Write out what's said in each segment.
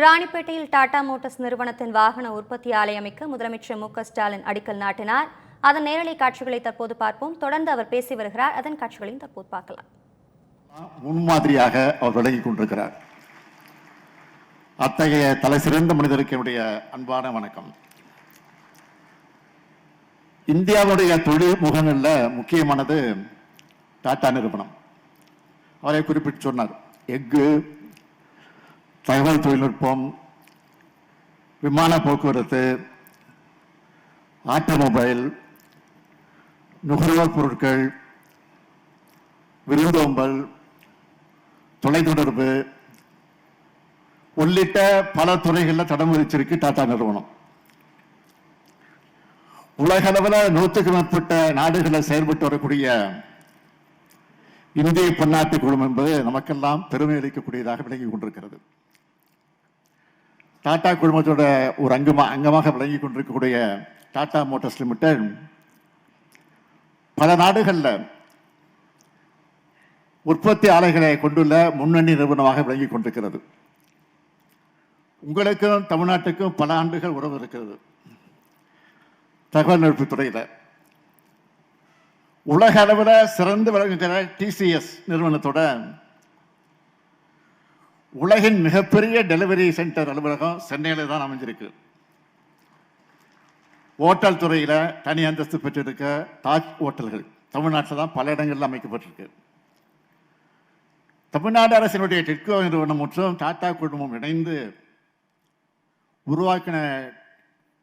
ராணிப்பேட்டையில் Tata Motors நிறுவனத்தின் வாகன உற்பத்தி ஆலை அமைக்க முதலமைச்சர் மு.க.ஸ்டாலின் அடிக்கல் நாட்டினார். அதன் நேரலை காட்சிகளை தற்போது பார்ப்போம். தொடர்ந்து அவர் பேசி வருகிறார். அதன் காட்சிகளையும் தற்போது பார்க்கலாம். முன்மாதிரியாக அவர் விளங்கிக் கொண்டிருக்கிறார். அத்தகைய தலை சிறந்த மனிதருக்கு என்னுடைய அன்பான வணக்கம். இந்தியாவுடைய தொழில் முகங்கள்ல முக்கியமானது டாடா நிறுவனம். அவரை குறிப்பிட்டு சொன்னார். எஃகு, தகவல் தொழில்நுட்பம், விமான போக்குவரத்து, ஆட்டோமொபைல், நுகர்வோர் பொருட்கள், விருந்தோம்பல், தொலைத்தொடர்பு உள்ளிட்ட பல துறைகளில் தடம் விதிச்சிருக்கு டாடா நிறுவனம். உலக அளவில் 100க்கும் மேற்பட்ட நாடுகளில் செயல்பட்டு வரக்கூடிய இந்திய பன்னாட்டு குழுமம் என்பது நமக்கெல்லாம் பெருமை அளிக்கக்கூடியதாக விளங்கிக் கொண்டிருக்கிறது. டாடா குழுமத்தோட ஒரு அங்கமாக விளங்கிக் கொண்டிருக்கக்கூடிய டாடா மோட்டார்ஸ் லிமிடெட் பல நாடுகளில் உற்பத்தி ஆலைகளை கொண்டுள்ள முன்னணி நிறுவனமாக விளங்கிக் கொண்டிருக்கிறது. உங்களுக்கும் தமிழ்நாட்டுக்கும் பல ஆண்டுகள் உறவு இருக்கிறது. தகவல் தொழில்நுட்பத் துறையில் உலக அளவில் சிறந்து விளங்குகிற டிசிஎஸ் நிறுவனத்தோட உலகின் மிகப்பெரிய டெலிவரி சென்டர் அலுவலகம் சென்னையில் தான் அமைஞ்சிருக்கு. ஓட்டல் துறையில் தனி அந்தஸ்து பெற்றிருக்க தாஜ் ஓட்டல்கள் தமிழ்நாட்டில் தான் பல இடங்களில் அமைக்கப்பட்டிருக்கு. தமிழ்நாடு அரசினுடைய டிட்கோ நிறுவனம் மற்றும் டாடா குழுமம் இணைந்து உருவாக்கின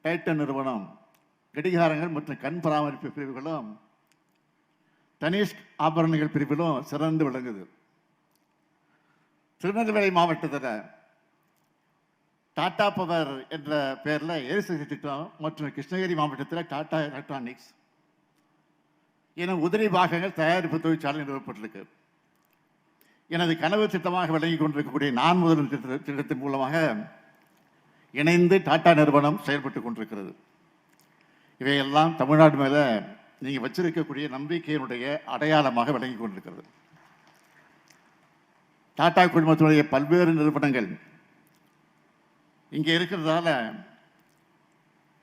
டைட்டன் நிறுவனம் கடிகாரங்கள் மற்றும் கண் பராமரிப்பு பிரிவுகளும் தனிஷ்க் ஆபரணங்கள் பிரிவிலும் சிறந்து விளங்குது. திருநெல்வேலி மாவட்டத்தில் டாடா பவர் என்ற பெயரில் எரிசக்தி திட்டம் மற்றும் கிருஷ்ணகிரி மாவட்டத்தில் டாடா எலக்ட்ரானிக்ஸ் என உதிரி பாகங்கள் தயாரிப்பு தொழிற்சாலை நிறுவப்பட்டிருக்கு. எனது கனவு திட்டமாக விளங்கிக் கொண்டிருக்கக்கூடிய நான் முதல் திட்டத்தின் மூலமாக இணைந்து டாடா நிறுவனம் செயல்பட்டு கொண்டிருக்கிறது. இவையெல்லாம் தமிழ்நாடு மேல நீங்க வச்சிருக்கக்கூடிய நம்பிக்கையினுடைய அடையாளமாக விளங்கிக் கொண்டிருக்கிறது. டாடா குழுமத்தினுடைய பல்வேறு நிறுவனங்கள் இங்கே இருக்கிறதால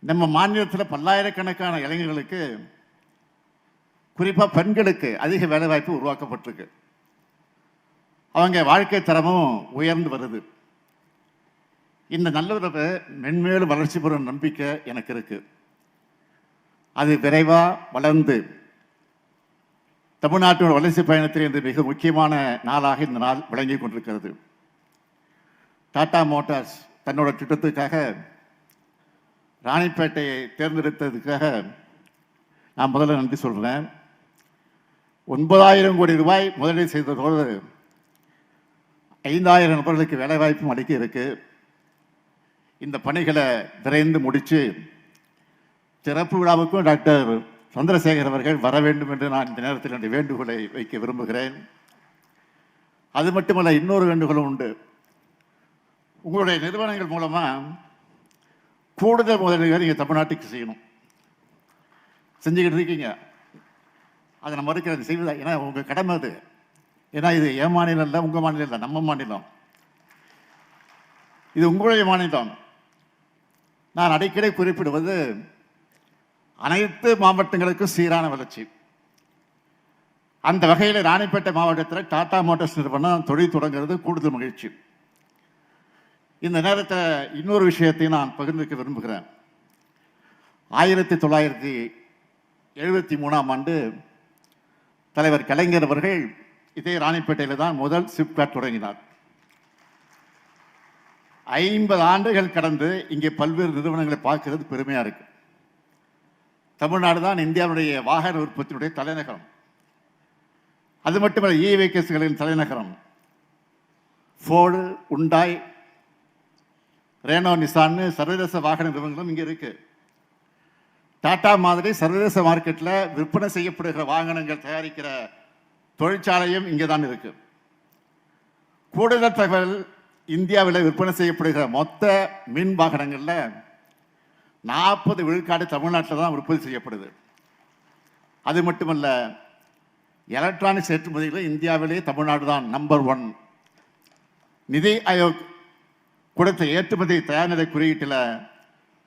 நம்ம மாநிலத்தில் பல்லாயிரக்கணக்கான இளைஞர்களுக்கு குறிப்பாக பெண்களுக்கு அதிக வேலைவாய்ப்பு உருவாக்கப்பட்டிருக்கு. அவங்க வாழ்க்கை தரமும் உயர்ந்து வருது. இந்த நல்லுறவு மென்மேலும் வளர்ச்சி பெறும் நம்பிக்கை எனக்கு இருக்கு. அது விரைவாக வளர்ந்து தமிழ்நாட்டின் வளர்ச்சி பயணத்தில் இன்று மிக முக்கியமான நாளாக இந்த நாள் விளங்கிக் கொண்டிருக்கிறது. டாடா மோட்டார்ஸ் தன்னோட திட்டத்துக்காக ராணிப்பேட்டையை தேர்ந்தெடுத்ததுக்காக நான் முதல்ல நன்றி சொல்கிறேன். 9,000 கோடி ரூபாய் முதலீடு செய்ததோடு 5,000 நபர்களுக்கு வேலைவாய்ப்பும் அளிக்க இருக்கு. இந்த பணிகளை விரைந்து முடித்து திறப்பு விழாவுக்கும் டாக்டர் சந்திரசேகர் அவர்கள் வர வேண்டும் என்று நான் இந்த நேரத்தில் என்னுடைய வேண்டுகோளை வைக்க விரும்புகிறேன். அது மட்டுமல்ல, இன்னொரு வேண்டுகோளும் உண்டு. உங்களுடைய நிறுவனங்கள் மூலமாக கூடுதல் முதலீடுகள் நீங்கள் தமிழ்நாட்டுக்கு செய்யணும். செஞ்சுக்கிட்டு இருக்கீங்க. அதை நான் மறுக்கிறது செய்வதா, ஏன்னா உங்கள் கடமை அது. ஏன்னா இது என் மாநிலம் இல்லை, உங்கள் மாநிலம் இல்லை, நம்ம மாநிலம். இது உங்களுடைய மாநிலம். நான் அடிக்கடி குறிப்பிடுவது அனைத்து மாவட்டங்களுக்கும் சீரான வளர்ச்சி. அந்த வகையில் ராணிப்பேட்டை மாவட்டத்தில் டாடா மோட்டார்ஸ் நிறுவனம் தொழில் தொடங்குறது கூடுதல் மகிழ்ச்சி. இந்த நேரத்தில் இன்னொரு விஷயத்தையும் நான் பகிர்ந்துக்க விரும்புகிறேன். 1973ஆம் ஆண்டு தலைவர் கலைஞர் அவர்கள் இதே ராணிப்பேட்டையில் தான் முதல் சிப்காட் தொடங்கினார். 50 ஆண்டுகள் கடந்து இங்கே பல்வேறு நிறுவனங்களை பார்க்கிறது பெருமையாக இருக்கு. தமிழ்நாடு தான் இந்தியாவுடைய வாகன உற்பத்தியுடைய தலைநகரம். அது மட்டுமல்ல, இ வெஹிக்கிள்ஸ்களின் தலைநகரம். ஃபோர்டு, உண்டாய், ரேனோ, நிசான்னு சர்வதேச வாகன நிறுவனங்களும் இங்கே இருக்கு. டாடா மாதிரி சர்வதேச மார்க்கெட்டில் விற்பனை செய்யப்படுகிற வாகனங்கள் தயாரிக்கிற தொழிற்சாலையும் இங்கே தான் இருக்கு. கூடுதல் தகவல், இந்தியாவில் விற்பனை செய்யப்படுகிற மொத்த மின் வாகனங்களில் 40 விழுக்காடு தமிழ்நாட்டில் தான் உற்பத்தி செய்யப்படுது. அது மட்டுமல்ல, எலக்ட்ரானிக்ஸ் ஏற்றுமதிகளில் இந்தியாவிலேயே தமிழ்நாடு தான் நம்பர் 1. நிதி ஆயோக் கொடுத்த ஏற்றுமதி தயார்நிலை குறியீட்டில்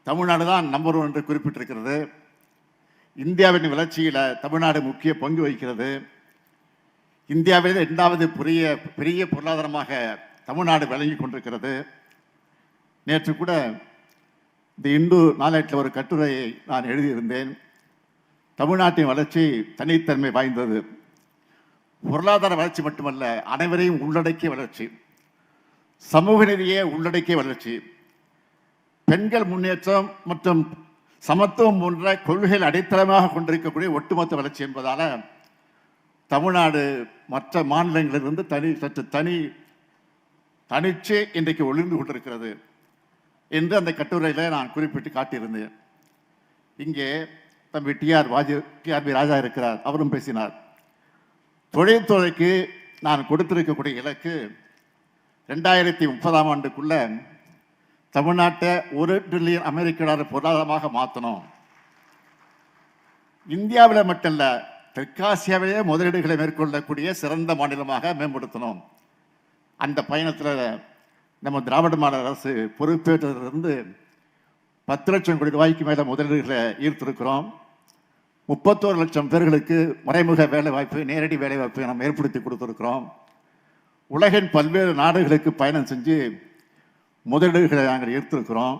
தமிழ்நாடு தான் நம்பர் 1 என்று குறிப்பிட்டிருக்கிறது. இந்தியாவின் வளர்ச்சியில் தமிழ்நாடு முக்கிய பங்கு வகிக்கிறது. இந்தியாவில் 2வது பெரிய பொருளாதாரமாக தமிழ்நாடு விளங்கி கொண்டிருக்கிறது. நேற்று கூட இந்த இந்து நாளேட்டில் ஒரு கட்டுரையை நான் எழுதியிருந்தேன். தமிழ்நாட்டின் வளர்ச்சி தனித்தன்மை வாய்ந்தது. பொருளாதார வளர்ச்சி மட்டுமல்ல, அனைவரையும் உள்ளடக்கிய வளர்ச்சி, சமூக நீதியை உள்ளடக்கிய வளர்ச்சி, பெண்கள் முன்னேற்றம் மற்றும் சமத்துவம் போன்ற கொள்கைகள் அடித்தளமாக கொண்டிருக்கக்கூடிய ஒட்டுமொத்த வளர்ச்சி என்பதால் தமிழ்நாடு மற்ற மாநிலங்களிலிருந்து சற்று தனிச்சு இன்றைக்கு ஒளிர்ந்து கொண்டிருக்கிறது என்று அந்த கட்டுரையில் நான் குறிப்பிட்டு காட்டியிருந்தேன். இங்கே தம்பி டிஆர்பி ராஜா இருக்கிறார், அவரும் பேசினார். தொழில்துறைக்கு நான் கொடுத்திருக்கக்கூடிய இலக்கு 2030ஆம் ஆண்டுக்குள்ள தமிழ்நாட்டை $1 டிரில்லியன் அமெரிக்க பொருளாதாரமாக மாற்றணும். இந்தியாவில் மட்டுமல்ல, தெற்காசியாவிலேயே முதலீடுகளை மேற்கொள்ளக்கூடிய சிறந்த மாநிலமாக மேம்படுத்தணும். அந்த பயணத்தில் நம்ம திராவிட மாடல் அரசு பொறுப்பேற்றதிலிருந்து 10 லட்சம் கோடி ரூபாய்க்கு மேலே முதலீடுகளை ஈர்த்திருக்கிறோம். 31 லட்சம் பேர்களுக்கு மறைமுக வேலைவாய்ப்பு, நேரடி வேலைவாய்ப்பு நம்ம ஏற்படுத்தி கொடுத்துருக்கிறோம். உலகின் பல்வேறு நாடுகளுக்கு பயணம் செஞ்சு முதலீடுகளை நாங்கள் ஈர்த்திருக்கிறோம்.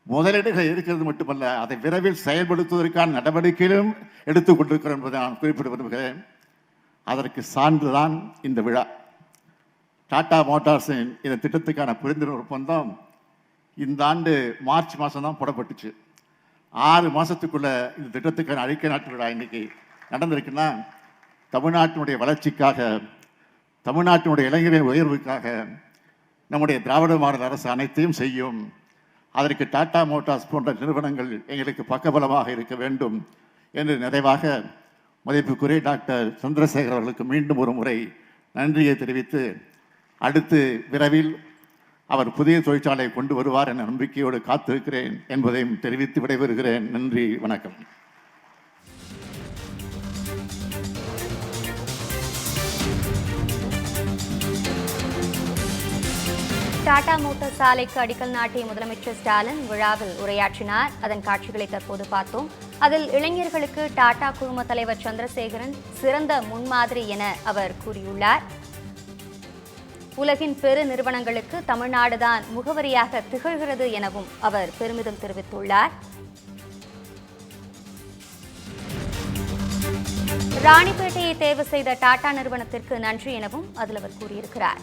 முதலீடுகள் இருக்கிறது மட்டுமல்ல, அதை விரைவில் செயல்படுத்துவதற்கான நடவடிக்கைகளும் எடுத்துக் கொண்டிருக்கிறோம் என்பதை நான் குறிப்பிட விரும்புகிறேன். அதற்கு சான்றுதான் இந்த விழா. டாடா மோட்டார்ஸின் இந்த திட்டத்துக்கான புரிந்துணர்வு ஒப்பந்தம் இந்த ஆண்டு மார்ச் மாதம் தான் போடப்பட்டுச்சு. 6 மாதத்துக்குள்ள இந்த திட்டத்துக்கான அடிக்கல் நாட்டு விழா இன்னைக்கு நடந்திருக்குன்னா, தமிழ்நாட்டினுடைய வளர்ச்சிக்காக, தமிழ்நாட்டினுடைய இளைஞரின் உயர்வுக்காக நம்முடைய திராவிட மாடல் அரசு அனைத்தையும் செய்யும். அதற்கு டாடா மோட்டார்ஸ் போன்ற நிறுவனங்கள் எங்களுக்கு பக்கபலமாக இருக்க வேண்டும் என்று நிறைவாக மதிப்புக்குரிய டாக்டர் சந்திரசேகர் அவர்களுக்கு மீண்டும் ஒரு முறை நன்றியை தெரிவித்து, அடுத்து விரைவில் அவர் புதிய தொழிற்சாலையை கொண்டு வருவார் என்ற நம்பிக்கையோடு காத்திருக்கிறேன் என்பதையும் தெரிவித்து விடைபெறுகிறேன். நன்றி, வணக்கம். டாடா மோட்டார்ஸ் சாலைக்கு அடிக்கல் நாட்டிய முதலமைச்சர் ஸ்டாலின் விழாவில் உரையாற்றினார். அதன் காட்சிகளை தற்போது பார்த்தோம். அதில் இளைஞர்களுக்கு டாடா குழும தலைவர் சந்திரசேகரன் சிறந்த முன்மாதிரி என அவர் கூறியுள்ளார். உலகின் பெரு நிறுவனங்களுக்கு தமிழ்நாடுதான் முகவரியாக திகழ்கிறது எனவும் அவர் பெருமிதம் தெரிவித்துள்ளார். ராணிப்பேட்டையை தேர்வு செய்த டாடா நிறுவனத்திற்கு நன்றி எனவும் அதில் அவர் கூறியிருக்கிறார்.